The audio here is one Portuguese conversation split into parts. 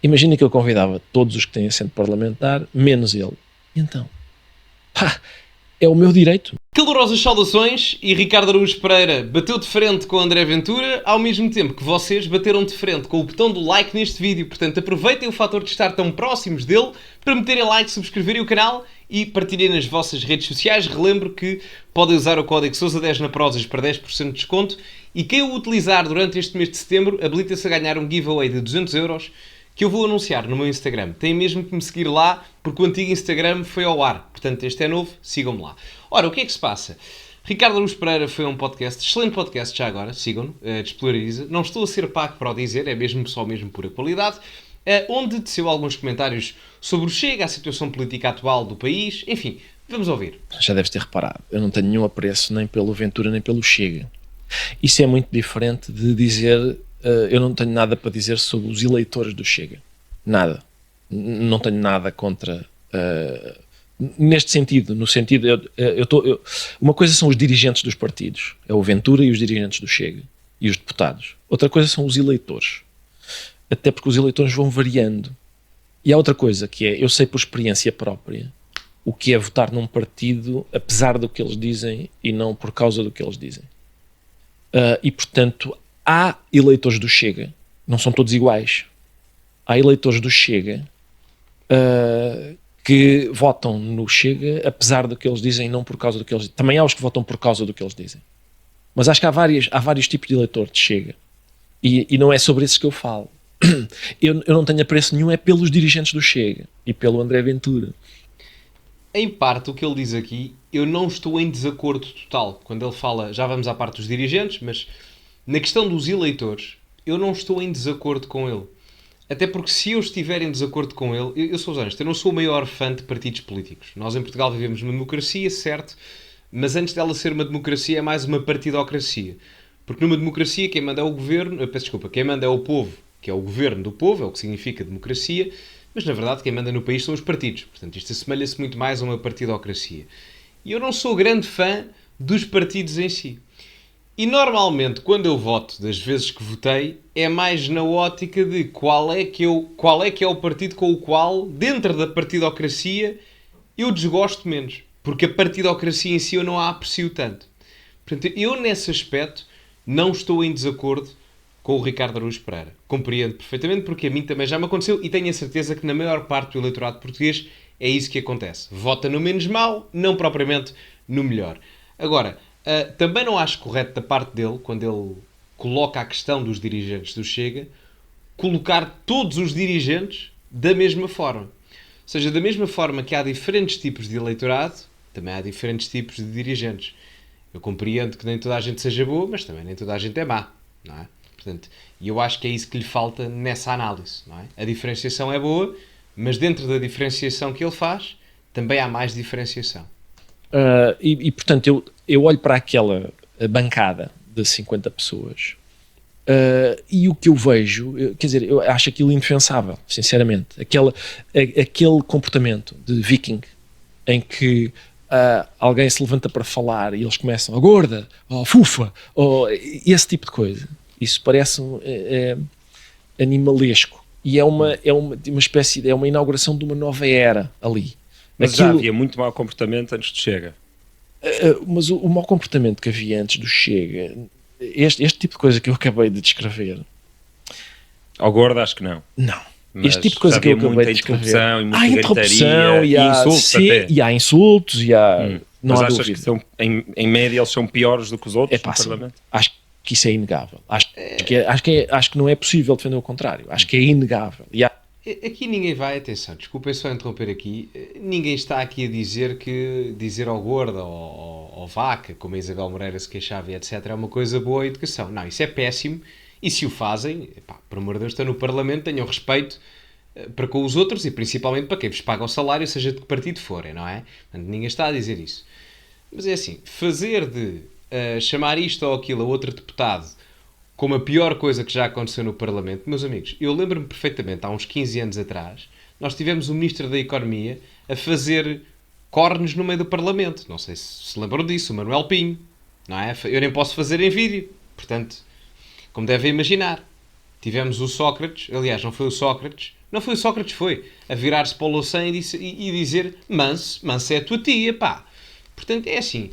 Imagina que eu convidava todos os que têm assento parlamentar, menos ele. E então? Pá, é o meu direito. Calorosas saudações, e Ricardo Araújo Pereira bateu de frente com André Ventura, ao mesmo tempo que vocês bateram de frente com o botão do like neste vídeo. Portanto, aproveitem o fator de estar tão próximos dele para meterem like, subscreverem o canal e partilhem nas vossas redes sociais. Relembro que podem usar o código Sousa10 na Prozis para 10% de desconto, e quem o utilizar durante este mês de setembro habilita-se a ganhar um giveaway de 200€ que eu vou anunciar no meu Instagram. Têm mesmo que me seguir lá, porque o antigo Instagram foi ao ar. Portanto, este é novo, sigam-me lá. Ora, o que é que se passa? Ricardo Araújo Pereira foi um podcast, excelente podcast já agora, sigam-no, Despolariza. Não estou a ser pago para o dizer, é mesmo só mesmo pura qualidade. Onde teceu alguns comentários sobre o Chega, a situação política atual do país, enfim, vamos ouvir. Já deves ter reparado, eu não tenho nenhum apreço nem pelo Ventura nem pelo Chega. Isso é muito diferente de dizer... eu não tenho nada para dizer sobre os eleitores do Chega. Nada. Não tenho nada contra... neste sentido, no sentido... uma coisa são os dirigentes dos partidos. É o Ventura e os dirigentes do Chega. E os deputados. Outra coisa são os eleitores. Até porque os eleitores vão variando. E há outra coisa que é... Eu sei por experiência própria o que é votar num partido apesar do que eles dizem e não por causa do que eles dizem. E, portanto... Há eleitores do Chega, não são todos iguais. Há eleitores do Chega que votam no Chega apesar do que eles dizem, não por causa do que eles dizem. Também há os que votam por causa do que eles dizem. Mas acho que há vários tipos de eleitor de Chega. E não é sobre esses que eu falo. Eu não tenho apreço nenhum, é pelos dirigentes do Chega e pelo André Ventura. Em parte, o que ele diz aqui, eu não estou em desacordo total. Quando ele fala, já vamos à parte dos dirigentes, mas... Na questão dos eleitores, eu não estou em desacordo com ele. Até porque se eu estiver em desacordo com ele, eu sou honesto, eu não sou o maior fã de partidos políticos. Nós em Portugal vivemos numa democracia, certo, mas antes dela ser uma democracia é mais uma partidocracia. Porque numa democracia quem manda é o governo, quem manda é o povo, que é o governo do povo, é o que significa democracia, mas na verdade quem manda no país são os partidos. Portanto, isto assemelha-se muito mais a uma partidocracia. E eu não sou grande fã dos partidos em si. E normalmente, quando eu voto, das vezes que votei, é mais na ótica de qual é que é o partido com o qual, dentro da partidocracia, eu desgosto menos. Porque a partidocracia em si eu não a aprecio tanto. Portanto, eu nesse aspecto não estou em desacordo com o Ricardo Araújo Pereira. Compreendo perfeitamente, porque a mim também já me aconteceu e tenho a certeza que na maior parte do eleitorado português é isso que acontece. Vota no menos mau, não propriamente no melhor. Agora... também não acho correto da parte dele, quando ele coloca a questão dos dirigentes do Chega, colocar todos os dirigentes da mesma forma. Ou seja, da mesma forma que há diferentes tipos de eleitorado, também há diferentes tipos de dirigentes. Eu compreendo que nem toda a gente seja boa, mas também nem toda a gente é má, não é? Portanto, e eu acho que é isso que lhe falta nessa análise, não é? A diferenciação é boa, mas dentro da diferenciação que ele faz, também há mais diferenciação. Portanto, eu olho para aquela bancada de 50 pessoas e o que eu vejo, quer dizer, eu acho aquilo indefensável, sinceramente. Aquele comportamento de viking em que alguém se levanta para falar e eles começam a gorda, ou fufa, ou esse tipo de coisa. Isso parece animalesco. E é uma espécie, é uma inauguração de uma nova era ali. Mas já havia muito mau comportamento antes do Chega. Mas o mau comportamento que havia antes do Chega, este tipo de coisa que eu acabei de descrever... Ao gordo, acho que não. Não. Mas este tipo de coisa que eu acabei de descrever... Há interrupção e há insultos e há... Não mas há achas dúvida. que são, em média eles são piores do que os outros no Parlamento? Acho que isso é inegável. Acho que não é possível defender o contrário. Acho que é inegável. Aqui ninguém vai, atenção, desculpem só interromper aqui, ninguém está aqui a dizer que dizer ao gorda ou vaca, como a Isabel Moreira se queixava e etc, é uma coisa boa a educação. Não, isso é péssimo, e se o fazem, por amor de Deus, estão no Parlamento, tenham respeito para com os outros e principalmente para quem vos paga o salário, seja de que partido forem, não é? Portanto, ninguém está a dizer isso. Mas é assim, fazer de chamar isto ou aquilo a outro deputado como a pior coisa que já aconteceu no Parlamento, meus amigos, eu lembro-me perfeitamente, há uns 15 anos atrás, nós tivemos o Ministro da Economia a fazer cornos no meio do Parlamento. Não sei se lembram disso, o Manuel Pinho, não é? Eu nem posso fazer em vídeo, portanto, como devem imaginar. Tivemos o Sócrates, aliás, não foi o Sócrates, Não foi o Sócrates, foi a virar-se para o Louçã e dizer Manso é a tua tia, pá. Portanto, é assim,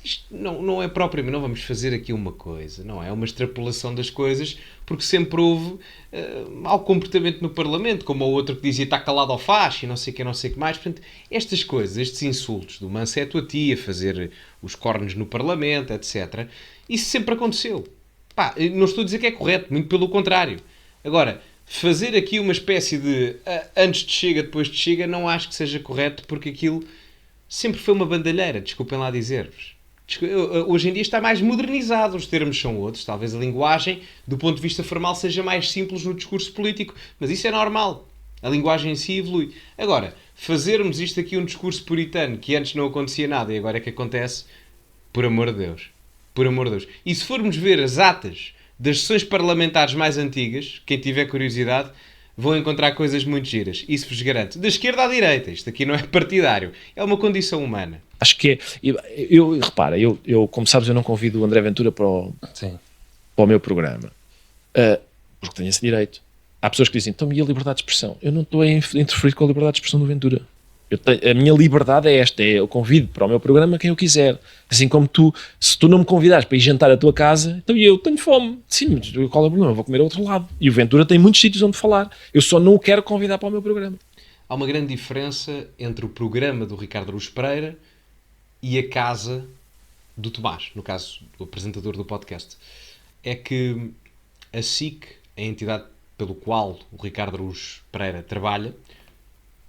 isto não é propriamente, não vamos fazer aqui uma coisa, não é uma extrapolação das coisas, porque sempre houve mau comportamento no Parlamento, como o outro que dizia está calado ao faz e não sei o que mais. Portanto, estas coisas, estes insultos do Manso é a tua tia, fazer os cornos no Parlamento, etc., isso sempre aconteceu. Pá, não estou a dizer que é correto, muito pelo contrário. Agora, fazer aqui uma espécie de antes de Chega, depois de Chega, não acho que seja correto, porque aquilo sempre foi uma bandalheira, desculpem lá dizer-vos. Hoje em dia está mais modernizado, os termos são outros, talvez a linguagem, do ponto de vista formal, seja mais simples no discurso político, mas isso é normal. A linguagem em si evolui. Agora, fazermos isto aqui um discurso puritano, que antes não acontecia nada e agora é que acontece, por amor de Deus. Por amor de Deus. E se formos ver as atas das sessões parlamentares mais antigas, quem tiver curiosidade, vão encontrar coisas muito giras. Isso vos garanto. Da esquerda à direita. Isto aqui não é partidário. É uma condição humana. Acho que é... Repara, como sabes, eu não convido o André Ventura para o meu programa. Porque tenho esse direito. Há pessoas que dizem, então, e a liberdade de expressão? Eu não estou a interferir com a liberdade de expressão do Ventura. A minha liberdade é esta, eu convido para o meu programa quem eu quiser. Assim como tu, se tu não me convidares para ir jantar à tua casa, então eu tenho fome. Sim, mas qual é o problema? Eu vou comer ao outro lado. E o Ventura tem muitos sítios onde falar. Eu só não o quero convidar para o meu programa. Há uma grande diferença entre o programa do Ricardo Araújo Pereira e a casa do Tomás, no caso do apresentador do podcast. É que a SIC, a entidade pelo qual o Ricardo Araújo Pereira trabalha,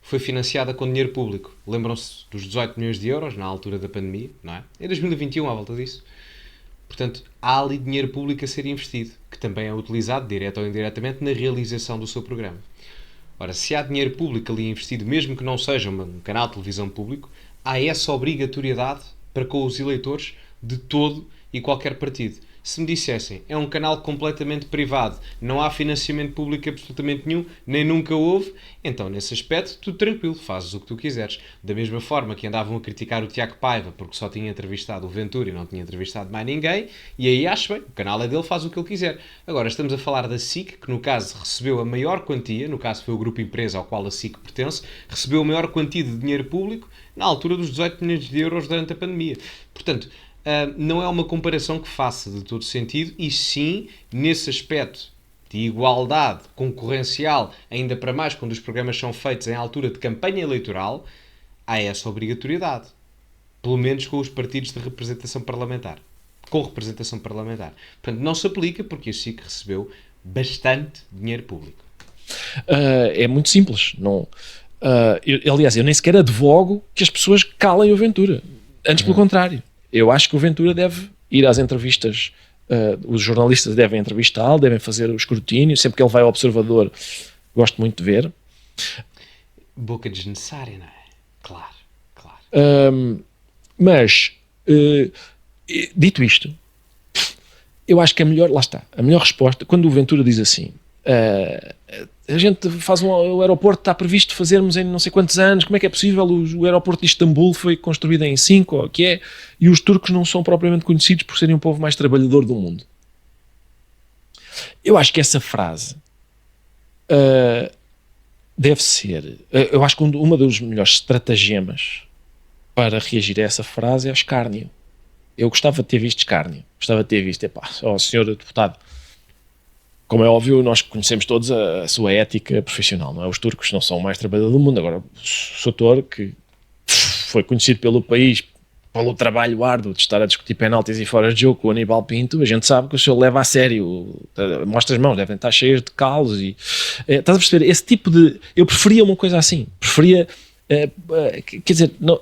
foi financiada com dinheiro público. Lembram-se dos 18 milhões de euros na altura da pandemia, não é? Em 2021, à volta disso. Portanto, há ali dinheiro público a ser investido, que também é utilizado, direto ou indiretamente, na realização do seu programa. Ora, se há dinheiro público ali investido, mesmo que não seja um canal de televisão público, há essa obrigatoriedade para com os eleitores de todo e qualquer partido. Se me dissessem, é um canal completamente privado, não há financiamento público absolutamente nenhum, nem nunca houve, então nesse aspecto, tudo tranquilo, fazes o que tu quiseres. Da mesma forma que andavam a criticar o Tiago Paiva porque só tinha entrevistado o Ventura e não tinha entrevistado mais ninguém, e aí acho bem, o canal é dele, faz o que ele quiser. Agora, estamos a falar da SIC, que no caso recebeu a maior quantia, no caso foi o grupo empresa ao qual a SIC pertence, recebeu a maior quantia de dinheiro público na altura dos 18 milhões de euros durante a pandemia. Portanto, não é uma comparação que faça de todo sentido, e sim, nesse aspecto de igualdade concorrencial, ainda para mais quando os programas são feitos em altura de campanha eleitoral, há essa obrigatoriedade. Pelo menos com os partidos de representação parlamentar. Com representação parlamentar. Portanto, não se aplica porque a SIC recebeu bastante dinheiro público. É muito simples. Não, aliás, eu nem sequer advogo que as pessoas calem o Ventura. Antes, pelo contrário. Eu acho que o Ventura deve ir às entrevistas, os jornalistas devem entrevistá-lo, devem fazer o escrutínio, sempre que ele vai ao Observador, gosto muito de ver. Boca desnecessária, não é? Claro. Mas, dito isto, eu acho que a melhor resposta, quando o Ventura diz assim, a gente faz o aeroporto está previsto fazermos em não sei quantos anos, como é que é possível? O aeroporto de Istambul foi construído em 5, ou o que é, e os turcos não são propriamente conhecidos por serem o povo mais trabalhador do mundo. Eu acho que essa frase deve ser, eu acho que uma dos melhores estratagemas para reagir a essa frase é o escárnio. Eu gostava de ter visto escárnio, gostava de ter visto, senhor deputado, como é óbvio, nós conhecemos todos a sua ética profissional, não é? Os turcos não são o mais trabalhador do mundo. Agora, o Soutor, que foi conhecido pelo país pelo trabalho árduo de estar a discutir penaltis e fora de jogo com o Aníbal Pinto, a gente sabe que o senhor leva a sério, mostra as mãos, devem estar cheias de calos e... estás a perceber? Esse tipo de... Eu preferia uma coisa assim, quer dizer, não,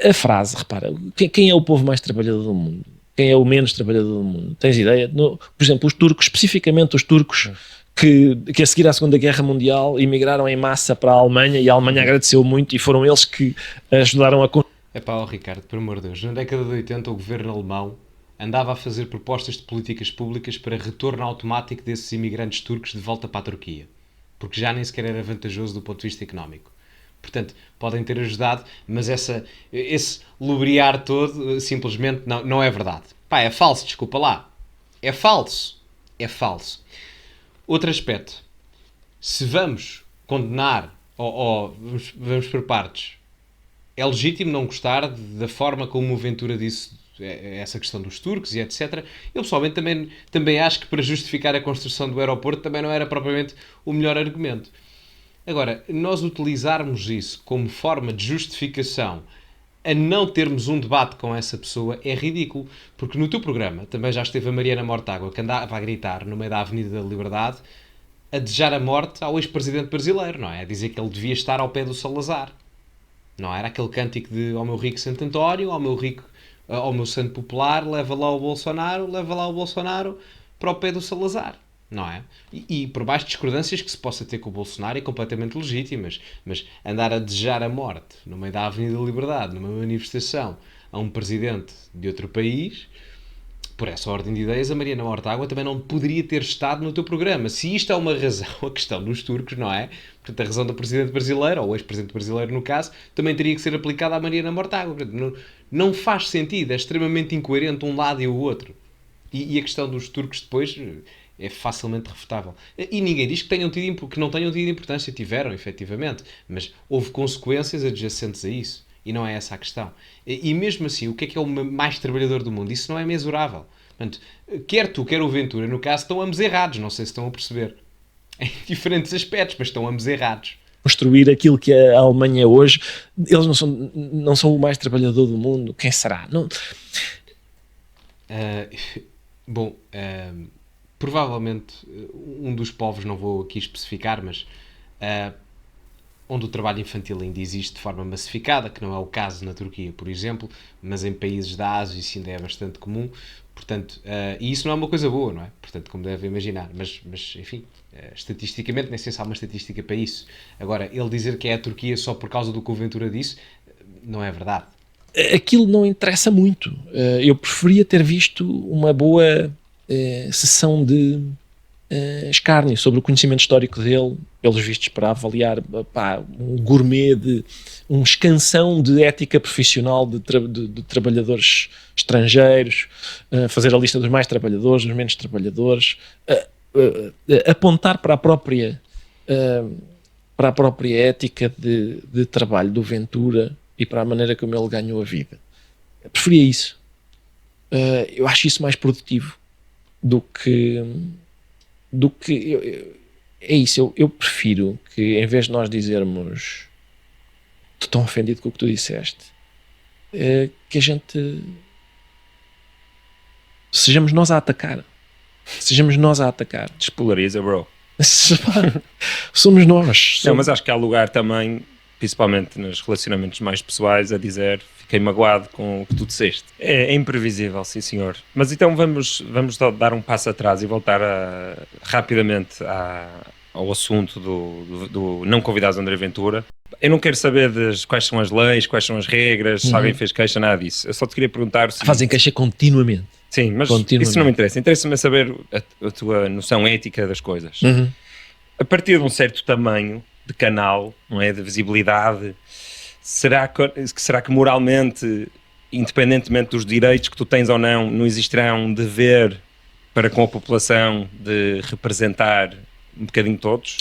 a frase, repara, quem é o povo mais trabalhador do mundo? Quem é o menos trabalhador do mundo? Tens ideia? Por exemplo, os turcos, especificamente os turcos que a seguir à Segunda Guerra Mundial emigraram em massa para a Alemanha, e a Alemanha agradeceu muito, e foram eles que ajudaram a... Ricardo, por amor de Deus, na década de 80 o governo alemão andava a fazer propostas de políticas públicas para retorno automático desses imigrantes turcos de volta para a Turquia, porque já nem sequer era vantajoso do ponto de vista económico. Portanto, podem ter ajudado, mas esse lubriar todo simplesmente não é verdade. É falso, desculpa lá. É falso. Outro aspecto. Se vamos condenar, ou vamos por partes, é legítimo não gostar da forma como o Ventura disse essa questão dos turcos e etc. Eu pessoalmente também acho que para justificar a construção do aeroporto também não era propriamente o melhor argumento. Agora, nós utilizarmos isso como forma de justificação a não termos um debate com essa pessoa é ridículo, porque no teu programa também já esteve a Mariana Mortágua, que andava a gritar no meio da Avenida da Liberdade a desejar a morte ao ex-presidente brasileiro, não é? A dizer que ele devia estar ao pé do Salazar. Não era aquele cântico de ao meu rico Santo António, ao meu santo popular, leva lá o Bolsonaro para o pé do Salazar. Não é? E por mais discordâncias que se possa ter com o Bolsonaro, é completamente legítimas, mas andar a desejar a morte no meio da Avenida da Liberdade, numa manifestação a um presidente de outro país, por essa ordem de ideias, a Mariana Mortágua também não poderia ter estado no teu programa. Se isto é uma razão, a questão dos turcos, não é? Portanto, a razão do presidente brasileiro, ou ex-presidente brasileiro no caso, também teria que ser aplicada à Mariana Mortágua. Portanto, não faz sentido, é extremamente incoerente um lado e o outro. E a questão dos turcos depois é facilmente refutável. E ninguém diz que não tenham tido importância. Tiveram, efetivamente. Mas houve consequências adjacentes a isso. E não é essa a questão. E mesmo assim, o que é o mais trabalhador do mundo? Isso não é mensurável. Portanto, quer tu, quer o Ventura, no caso, estão ambos errados. Não sei se estão a perceber. Em diferentes aspectos, mas estão ambos errados. Construir aquilo que a Alemanha é hoje, eles não são o mais trabalhador do mundo. Quem será? Não... Provavelmente um dos povos, não vou aqui especificar, mas onde o trabalho infantil ainda existe de forma massificada, que não é o caso na Turquia, por exemplo, mas em países da Ásia isso ainda é bastante comum, portanto, e isso não é uma coisa boa, não é? Portanto, como devem imaginar, mas enfim, estatisticamente nem sei se há uma estatística para isso. Agora, ele dizer que é a Turquia só por causa do que o Ventura disse, não é verdade. Aquilo não interessa muito. Eu preferia ter visto uma boa sessão de escárnio sobre o conhecimento histórico dele, pelos vistos, para avaliar um gourmet, um escansão de ética profissional de trabalhadores estrangeiros, fazer a lista dos mais trabalhadores, dos menos trabalhadores, apontar para a própria ética de trabalho do Ventura e para a maneira como ele ganhou a vida. Eu preferia isso. Eu acho isso mais produtivo do que é isso. Eu prefiro que, em vez de nós dizermos estou tão ofendido com o que tu disseste, que a gente sejamos nós a atacar. Despolariza, bro. Somos nós. Não, mas acho que há lugar também, principalmente nos relacionamentos mais pessoais, a dizer fiquei magoado com o que tu disseste. É imprevisível, sim senhor. Mas então vamos dar um passo atrás e voltar rapidamente ao assunto do não convidado André Ventura. Eu não quero saber quais são as leis, quais são as regras, se alguém fez queixa, nada disso. Eu só te queria perguntar se... Fazem queixa continuamente. Sim, mas isso não me interessa. Interessa-me saber a tua noção ética das coisas. A partir de um certo tamanho de canal, não é, de visibilidade, será que moralmente, independentemente dos direitos que tu tens ou não existirá um dever para com a população de representar um bocadinho todos?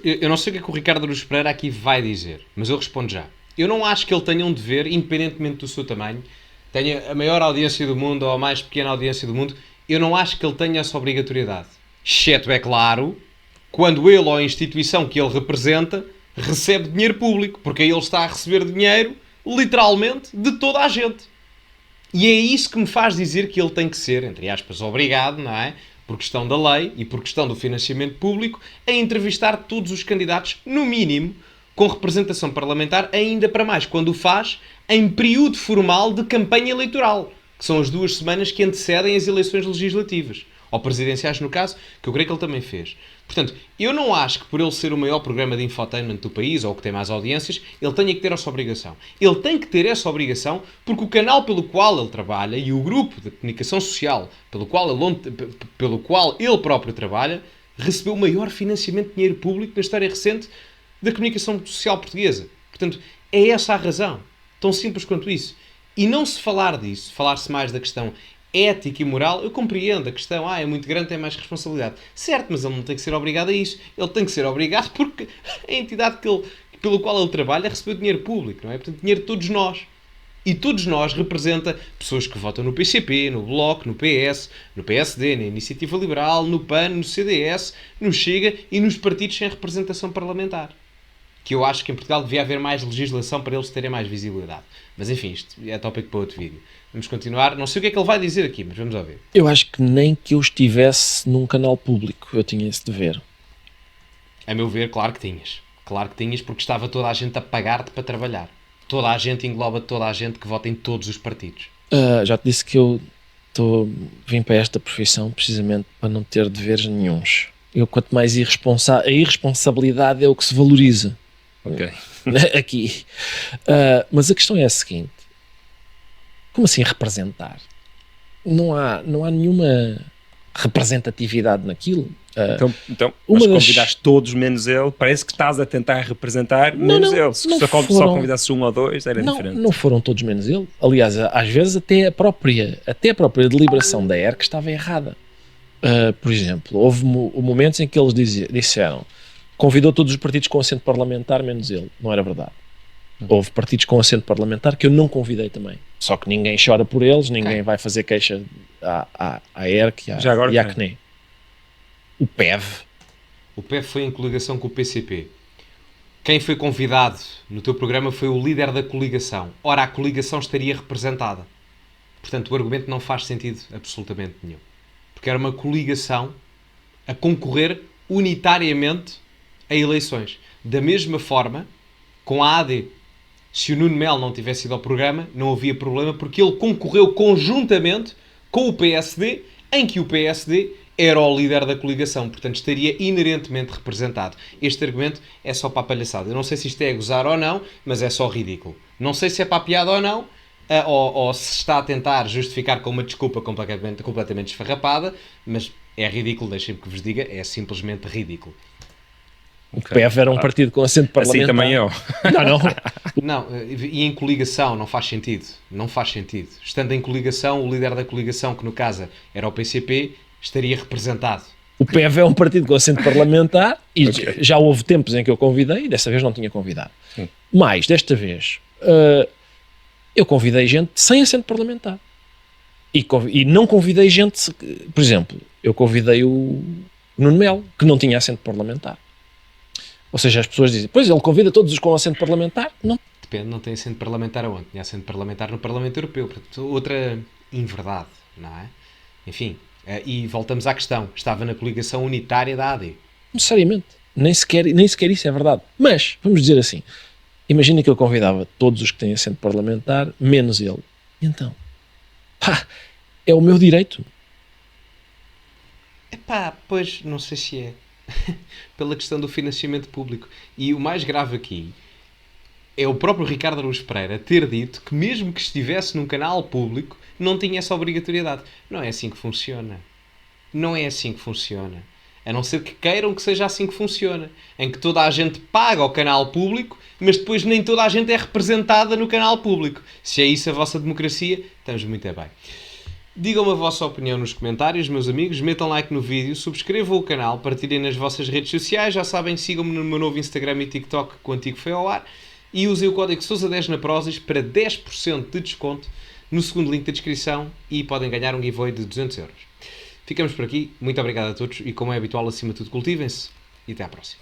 Eu não sei o que é que o Ricardo Aruz Pereira aqui vai dizer, mas eu respondo já. Eu não acho que ele tenha um dever, independentemente do seu tamanho, tenha a maior audiência do mundo ou a mais pequena audiência do mundo, eu não acho que ele tenha essa obrigatoriedade. Exceto, é claro, quando ele ou a instituição que ele representa recebe dinheiro público, porque aí ele está a receber dinheiro, literalmente, de toda a gente. E é isso que me faz dizer que ele tem que ser, entre aspas, obrigado, não é? Por questão da lei e por questão do financiamento público, a entrevistar todos os candidatos, no mínimo, com representação parlamentar, ainda para mais, quando o faz em período formal de campanha eleitoral, que são as 2 semanas que antecedem as eleições legislativas, ou presidenciais no caso, que eu creio que ele também fez. Portanto, eu não acho que por ele ser o maior programa de infotainment do país, ou que tem mais audiências, ele tenha que ter essa obrigação. Ele tem que ter essa obrigação porque o canal pelo qual ele trabalha e o grupo de comunicação social pelo qual ele próprio trabalha recebeu o maior financiamento de dinheiro público na história recente da comunicação social portuguesa. Portanto, é essa a razão. Tão simples quanto isso. E não se falar disso, falar-se mais da questão ética e moral, eu compreendo a questão, é muito grande, tem mais responsabilidade. Certo, mas ele não tem que ser obrigado a isso. Ele tem que ser obrigado porque a entidade pelo qual ele trabalha recebeu dinheiro público, não é? Portanto, dinheiro de todos nós. E todos nós representa pessoas que votam no PCP, no Bloco, no PS, no PSD, na Iniciativa Liberal, no PAN, no CDS, no Chega e nos partidos sem representação parlamentar. Que eu acho que em Portugal devia haver mais legislação para eles terem mais visibilidade. Mas enfim, isto é tópico para outro vídeo. Vamos continuar. Não sei o que é que ele vai dizer aqui, mas vamos ouvir. Eu acho que nem que eu estivesse num canal público eu tinha esse dever. A meu ver, claro que tinhas. Claro que tinhas, porque estava toda a gente a pagar-te para trabalhar. Toda a gente engloba toda a gente que vota em todos os partidos. Já te disse que eu vim para esta profissão precisamente para não ter deveres nenhuns. Eu, quanto mais a irresponsabilidade é o que se valoriza. Ok. Aqui. Mas a questão é a seguinte. Como assim representar? Não há nenhuma representatividade naquilo. Então mas convidaste todos menos ele. Parece que estás a tentar representar menos ele. Se só convidasses um ou dois, era diferente. Não foram todos menos ele. Aliás, às vezes até a própria deliberação da ERC estava errada. Por exemplo, houve momentos em que eles disseram convidou todos os partidos com assento parlamentar menos ele. Não era verdade. Houve partidos com assento parlamentar que eu não convidei também. Só que ninguém chora por eles, ninguém vai fazer queixa à ERC e à CNE. O PEV. O PEV foi em coligação com o PCP. Quem foi convidado no teu programa foi o líder da coligação. Ora, a coligação estaria representada. Portanto, o argumento não faz sentido absolutamente nenhum. Porque era uma coligação a concorrer unitariamente a eleições. Da mesma forma, com a AD, se o Nuno Melo não tivesse ido ao programa, não havia problema, porque ele concorreu conjuntamente com o PSD, em que o PSD era o líder da coligação, portanto estaria inerentemente representado. Este argumento é só para a palhaçada. Eu não sei se isto é a gozar ou não, mas é só ridículo. Não sei se é para a piada ou não, ou se está a tentar justificar com uma desculpa completamente esfarrapada, mas é ridículo, deixem-me que vos diga, é simplesmente ridículo. O PEV era um partido com assento parlamentar. Assim também eu. Não, e em coligação não faz sentido. Não faz sentido. Estando em coligação, o líder da coligação, que no caso era o PCP, estaria representado. O PEV é um partido com assento parlamentar e já houve tempos em que eu convidei e desta vez não tinha convidado. Sim. Mas, desta vez, eu convidei gente sem assento parlamentar. E não convidei gente... Por exemplo, eu convidei o Nuno Melo, que não tinha assento parlamentar. Ou seja, as pessoas dizem, pois ele convida todos os com assento parlamentar? Não. Depende, não tem assento parlamentar aonde? Tinha assento parlamentar no Parlamento Europeu. Portanto, outra inverdade, não é? Enfim, e voltamos à questão. Estava na coligação unitária da AD. Necessariamente. Nem sequer isso é verdade. Mas, vamos dizer assim, imagina que eu convidava todos os que têm assento parlamentar, menos ele. E então? É o meu direito. Pois, não sei se é. Pela questão do financiamento público. E o mais grave aqui é o próprio Ricardo Araújo Pereira ter dito que mesmo que estivesse num canal público não tinha essa obrigatoriedade. Não é assim que funciona. Não é assim que funciona. A não ser que queiram que seja assim que funciona. Em que toda a gente paga ao canal público, mas depois nem toda a gente é representada no canal público. Se é isso a vossa democracia, estamos muito bem. Digam-me a vossa opinião nos comentários, meus amigos, metam like no vídeo, subscrevam o canal, partilhem nas vossas redes sociais, já sabem, sigam-me no meu novo Instagram e TikTok, que o antigo foi ao ar, e usem o código SOUSA10 na Prozis para 10% de desconto no segundo link da descrição e podem ganhar um giveaway de 200 euros. Ficamos por aqui, muito obrigado a todos e como é habitual, acima de tudo, cultivem-se e até à próxima.